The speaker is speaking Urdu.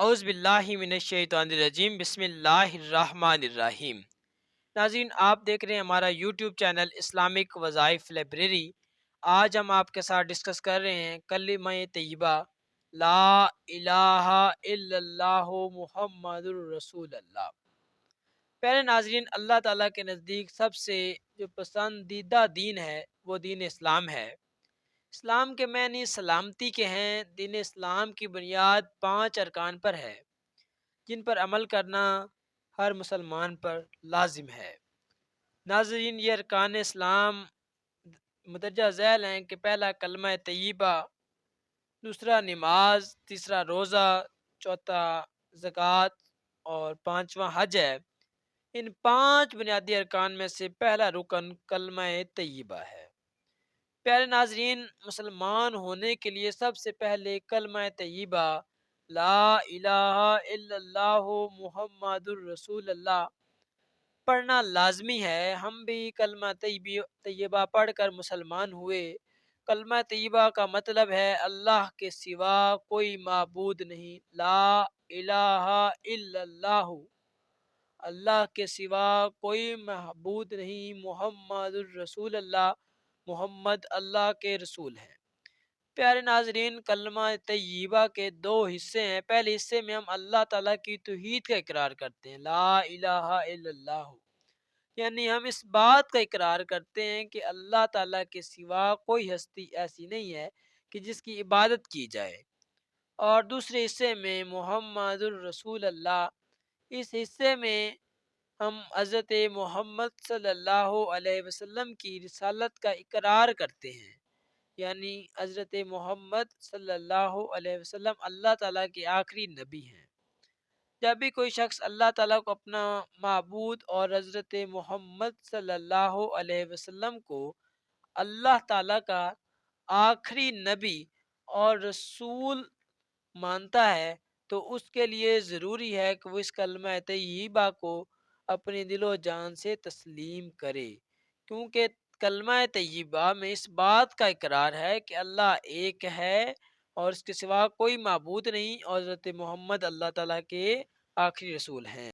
اعوذ باللہ من الشیطان الرجیم، بسم اللہ الرحمن الرحیم۔ ناظرین، آپ دیکھ رہے ہیں ہمارا یوٹیوب چینل اسلامک وظائف لائبریری۔ آج ہم آپ کے ساتھ ڈسکس کر رہے ہیں کلمہ طیبہ لا الہ الا اللہ محمد الرسول اللہ۔ پہلے ناظرین، اللہ تعالیٰ کے نزدیک سب سے جو پسندیدہ دین ہے وہ دین اسلام ہے۔ اسلام کے معنی سلامتی کے ہیں۔ دین اسلام کی بنیاد 5 ارکان پر ہے جن پر عمل کرنا ہر مسلمان پر لازم ہے۔ ناظرین، یہ ارکان اسلام مدرجہ ذیل ہیں کہ پہلا کلمہ طیبہ، دوسرا نماز، تیسرا روزہ، چوتھا زکوٰۃ اور پانچواں حج ہے۔ ان 5 بنیادی ارکان میں سے پہلا رکن کلمہ طیبہ ہے۔ پیارے ناظرین، مسلمان ہونے کے لیے سب سے پہلے کلمہ طیبہ لا الہ الا اللہ محمد الرسول اللہ پڑھنا لازمی ہے۔ ہم بھی کلمہ طیبہ پڑھ کر مسلمان ہوئے۔ کلمہ طیبہ کا مطلب ہے اللہ کے سوا کوئی معبود نہیں، لا الہ الا اللہ، اللہ کے سوا کوئی معبود نہیں، محمد الرسول اللہ، محمد اللہ کے رسول ہیں۔ پیارے ناظرین، کلمہ طیبہ کے 2 حصے ہیں۔ پہلے حصے میں ہم اللہ تعالیٰ کی توحید کا اقرار کرتے ہیں، لا الہ الا اللہ، یعنی ہم اس بات کا اقرار کرتے ہیں کہ اللہ تعالیٰ کے سوا کوئی ہستی ایسی نہیں ہے کہ جس کی عبادت کی جائے۔ اور دوسرے حصے میں محمد الرسول اللہ، اس حصے میں ہم حضرت محمد صلی اللہ علیہ وسلم کی رسالت کا اقرار کرتے ہیں، یعنی حضرت محمد صلی اللہ علیہ وسلم اللہ تعالیٰ کے آخری نبی ہیں۔ جب بھی کوئی شخص اللہ تعالیٰ کو اپنا معبود اور حضرت محمد صلی اللہ علیہ وسلم کو اللہ تعالیٰ کا آخری نبی اور رسول مانتا ہے تو اس کے لیے ضروری ہے کہ وہ اس کلمہ طیبہ کو اپنے دل و جان سے تسلیم کرے، کیونکہ کلمہ طیبہ میں اس بات کا اقرار ہے کہ اللہ ایک ہے اور اس کے سوا کوئی معبود نہیں، اور حضرت محمد اللہ تعالیٰ کے آخری رسول ہیں۔